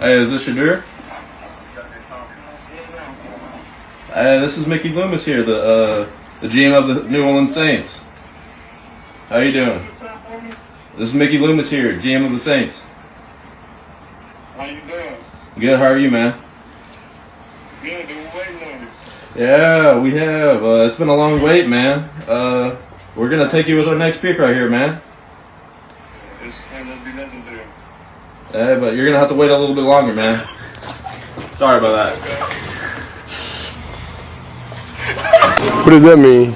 Hey, is this Shedeur? Hey, this is Mickey Loomis here, the GM of the New Orleans Saints. How you doing? This is Mickey Loomis here, GM of the Saints. How you doing? Good, how are you, man? Good, been waiting on you. Yeah, we have. It's been a long wait, man. We're going to take you with our next pick right here, man. It's going to be nothing there. Hey, but you're going to have to wait a little bit longer, man. Sorry about that. What does that mean?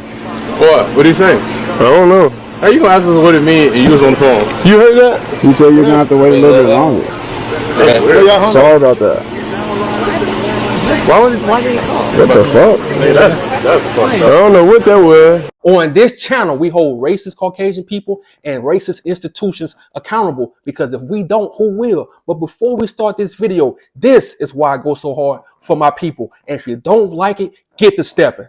What? What did he say? I don't know. How you gonna ask us what it mean and you was on the phone? You heard that? He said you're gonna have to wait a little bit longer. Sorry about that. Why did he talk? What the fuck? Hey, that's fucked I up. don't know what that was. On this channel, we hold racist Caucasian people and racist institutions accountable, because if we don't, who will? But before we start this video, this is why I go so hard for my people. And if you don't like it, get to stepping.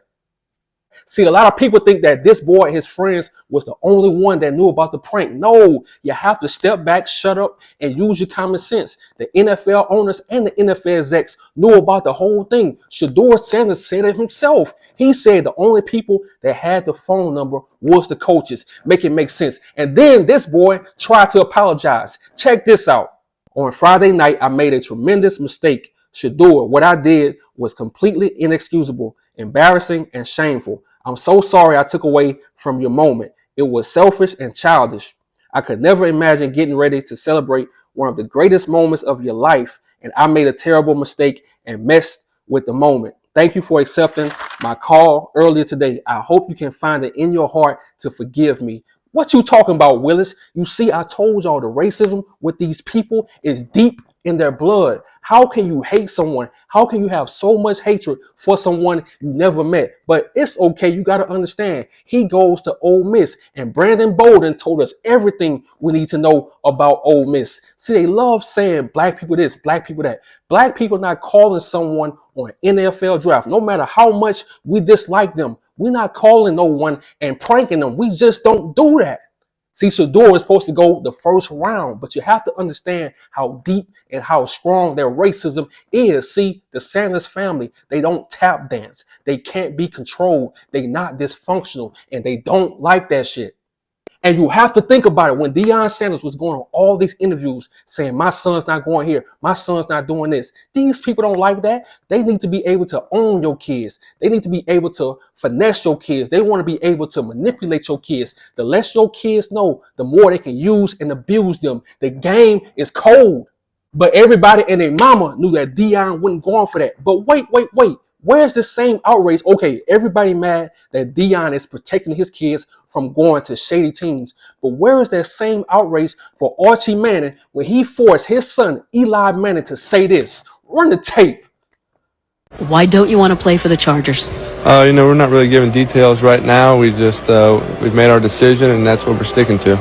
See, a lot of people think that this boy and his friends was the only one that knew about the prank. No, you have to step back, shut up, and use your common sense. The NFL owners and the NFL execs knew about the whole thing. Deion Sanders said it himself. He said the only people that had the phone number was the coaches. Make it make sense. And then this boy tried to apologize. Check this out. On Friday night, I made a tremendous mistake. Shedeur, what I did was completely inexcusable, embarrassing, and shameful. I'm so sorry I took away from your moment. It was selfish and childish. I could never imagine getting ready to celebrate one of the greatest moments of your life, and I made a terrible mistake and messed with the moment. Thank you for accepting my call earlier today. I hope you can find it in your heart to forgive me. What you talking about, Willis? You see, I told y'all the racism with these people is deep in their blood. How can you hate someone? How can you have so much hatred for someone you never met? But it's okay. You got to understand. He goes to Ole Miss, and Brandon Bolden told us everything we need to know about Ole Miss. See, they love saying black people this, black people that. Black people not calling someone on NFL draft, no matter how much we dislike them. We're not calling no one and pranking them. We just don't do that. See, Shedeur is supposed to go the first round, but you have to understand how deep and how strong their racism is. See, the Sanders family, they don't tap dance. They can't be controlled. They not dysfunctional, and they don't like that shit. And you have to think about it. When Deion Sanders was going on all these interviews saying, my son's not going here, my son's not doing this, these people don't like that. They need to be able to own your kids. They need to be able to finesse your kids. They want to be able to manipulate your kids. The less your kids know, the more they can use and abuse them. The game is cold. But everybody and their mama knew that Deion wasn't going for that. But wait. Where's the same outrage? Okay, everybody mad that Deion is protecting his kids from going to shady teams. But where is that same outrage for Archie Manning when he forced his son, Eli Manning, to say this? Run the tape. Why don't you want to play for the Chargers? We're not really giving details right now. We just, we've made our decision and that's what we're sticking to.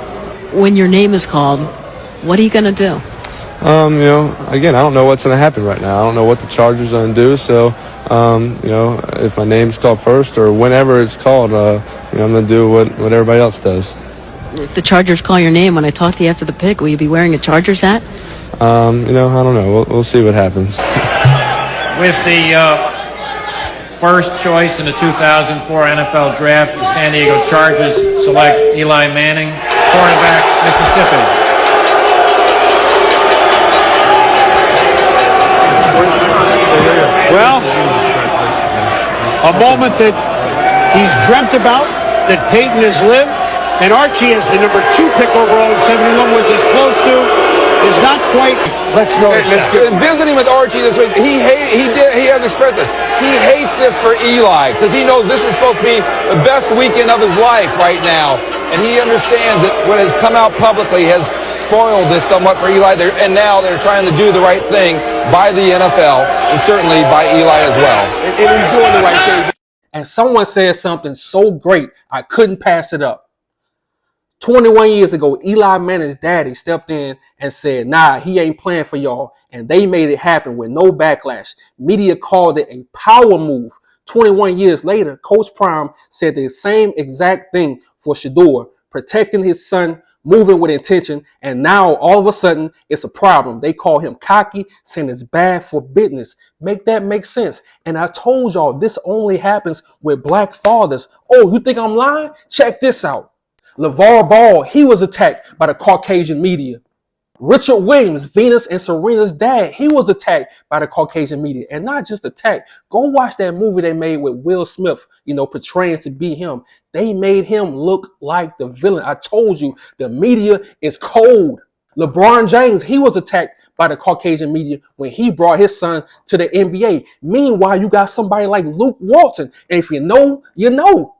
When your name is called, what are you going to do? Again, I don't know what's going to happen right now. I don't know what the Chargers are going to do. So, if my name's called first or whenever it's called, I'm going to do what everybody else does. If the Chargers call your name when I talk to you after the pick, will you be wearing a Chargers hat? I don't know. We'll see what happens. With the first choice in the 2004 NFL Draft, the San Diego Chargers select Eli Manning, quarterback, Mississippi. Well, a moment that he's dreamt about, that Peyton has lived, and Archie as the number 2 pick overall in 71 was as close to, is not quite. Let's know. Visiting with Archie this week, he has expressed this. He hates this for Eli because he knows this is supposed to be the best weekend of his life right now, and he understands that what has come out publicly has spoiled this somewhat for Eli, and now they're trying to do the right thing by the NFL and certainly by Eli as well. And he's doing the right thing. And someone said something so great, I couldn't pass it up. 21 years ago, Eli Manning's daddy stepped in and said, nah, he ain't playing for y'all. And they made it happen with no backlash. Media called it a power move. 21 years later, Coach Prime said the same exact thing for Shedeur, protecting his son moving with intention, and now all of a sudden it's a problem. They call him cocky, saying it's bad for business. Make that make sense. And I told y'all this only happens with black fathers. Oh, you think I'm lying? Check this out. LeVar Ball, he was attacked by the Caucasian media. Richard Williams, Venus and Serena's dad, he was attacked by the Caucasian media. And not just attacked. Go watch that movie they made with Will Smith, portraying to be him. They made him look like the villain. I told you, the media is cold. LeBron James, he was attacked by the Caucasian media when he brought his son to the NBA. Meanwhile, you got somebody like Luke Walton. And if you know, you know.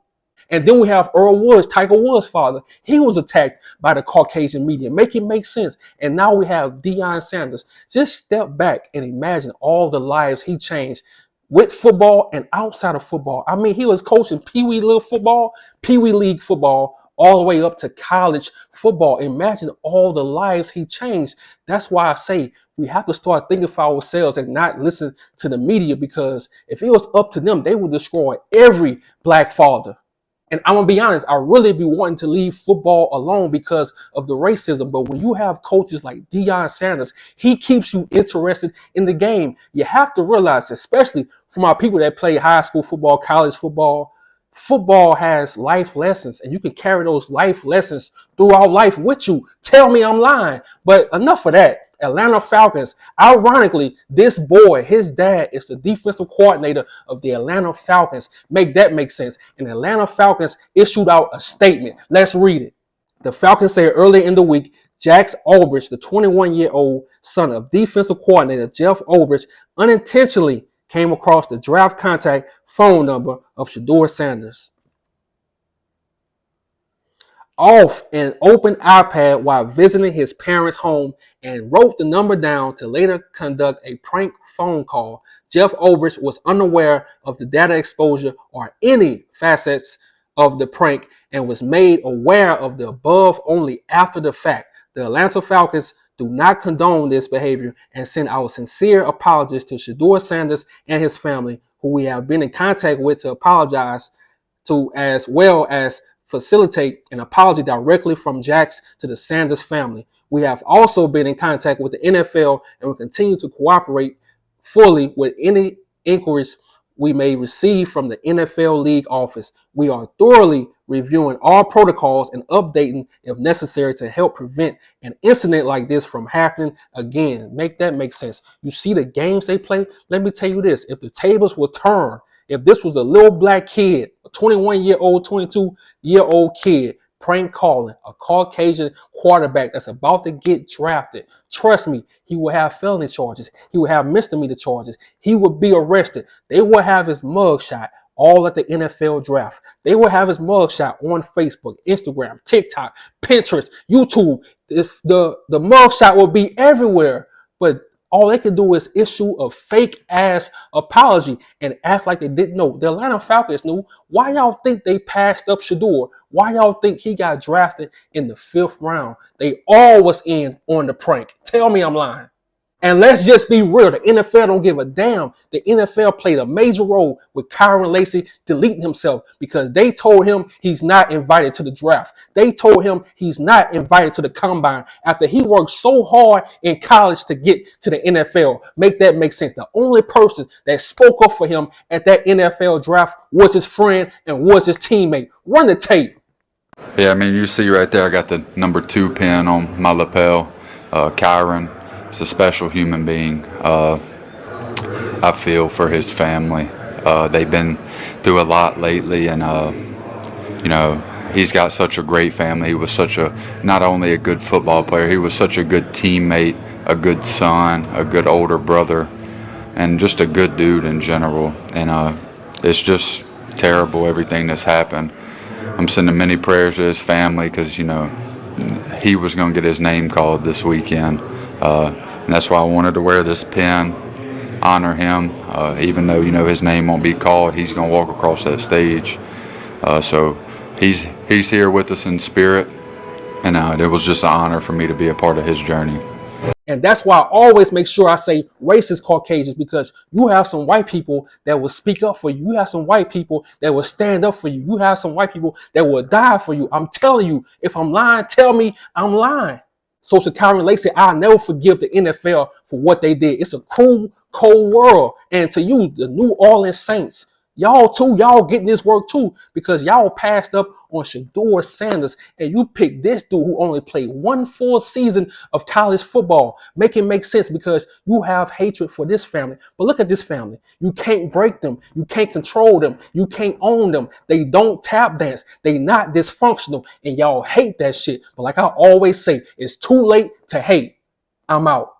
And then we have Earl Woods, Tiger Woods' father. He was attacked by the Caucasian media. Make it make sense. And now we have Deion Sanders. Just step back and imagine all the lives he changed with football and outside of football. I mean, he was coaching Pee Wee League football, all the way up to college football. Imagine all the lives he changed. That's why I say we have to start thinking for ourselves and not listen to the media, because if it was up to them, they would destroy every black father. And I'm going to be honest, I really be wanting to leave football alone because of the racism. But when you have coaches like Deion Sanders, he keeps you interested in the game. You have to realize, especially for my people that play high school football, college football, football has life lessons, and you can carry those life lessons throughout life with you. Tell me I'm lying. But enough of that. Atlanta Falcons. Ironically, this boy, his dad is the defensive coordinator of the Atlanta Falcons. Make that make sense. And the Atlanta Falcons issued out a statement. Let's read it. The Falcons said earlier in the week, Jax Ulbrich, the 21-year-old son of defensive coordinator Jeff Ulbrich, unintentionally came across the draft contact phone number of Shedeur Sanders off an open iPad while visiting his parents' home, and wrote the number down to later conduct a prank phone call. Jeff Ulbrich was unaware of the data exposure or any facets of the prank and was made aware of the above only after the fact. The Atlanta Falcons do not condone this behavior and send our sincere apologies to Shedeur Sanders and his family, who we have been in contact with to apologize to, as well as facilitate an apology directly from Jax to the Sanders family. We have also been in contact with the NFL and will continue to cooperate fully with any inquiries we may receive from the NFL League office. We are thoroughly reviewing all protocols and updating if necessary to help prevent an incident like this from happening again. Make that make sense. You see the games they play? Let me tell you this. If the tables were turned, if this was a little black kid, a 21-year-old, 22-year-old kid, prank calling a Caucasian quarterback that's about to get drafted, trust me, he will have felony charges. He will have misdemeanor charges. He would be arrested. They will have his mugshot all at the NFL draft. They will have his mugshot on Facebook, Instagram, TikTok, Pinterest, YouTube. If the mugshot will be everywhere, but all they can do is issue a fake ass apology and act like they didn't know. The Atlanta Falcons knew. Why y'all think they passed up Shedeur? Why y'all think he got drafted in the 5th round? They all was in on the prank. Tell me I'm lying. And let's just be real. The NFL don't give a damn. The NFL played a major role with Kyren Lacy deleting himself because they told him he's not invited to the draft. They told him he's not invited to the combine after he worked so hard in college to get to the NFL. Make that make sense. The only person that spoke up for him at that NFL draft was his friend and was his teammate. Run the tape. Yeah, I mean, you see right there, I got the number 2 pin on my lapel. Kyren is a special human being. I feel for his family. They've been through a lot lately, and he's got such a great family. He was not only a good football player, he was such a good teammate, a good son, a good older brother, and just a good dude in general. And it's just terrible, everything that's happened. I'm sending many prayers to his family because, he was going to get his name called this weekend. And that's why I wanted to wear this pin, honor him. Even though, his name won't be called, he's going to walk across that stage. So he's here with us in spirit. And it was just an honor for me to be a part of his journey. And that's why I always make sure I say racist Caucasians, because you have some white people that will speak up for you. You have some white people that will stand up for you. You have some white people that will die for you. I'm telling you, if I'm lying, tell me I'm lying. So to Kyren Lacy, I'll never forgive the NFL for what they did. It's a cruel, cold world. And to you, the New Orleans Saints, y'all too, y'all getting this work too, because y'all passed up on Shedeur Sanders and you picked this dude who only played one full season of college football. Make it make sense, because you have hatred for this family. But look at this family. You can't break them. You can't control them. You can't own them. They don't tap dance. They not dysfunctional, and y'all hate that shit. But like I always say, it's too late to hate. I'm out.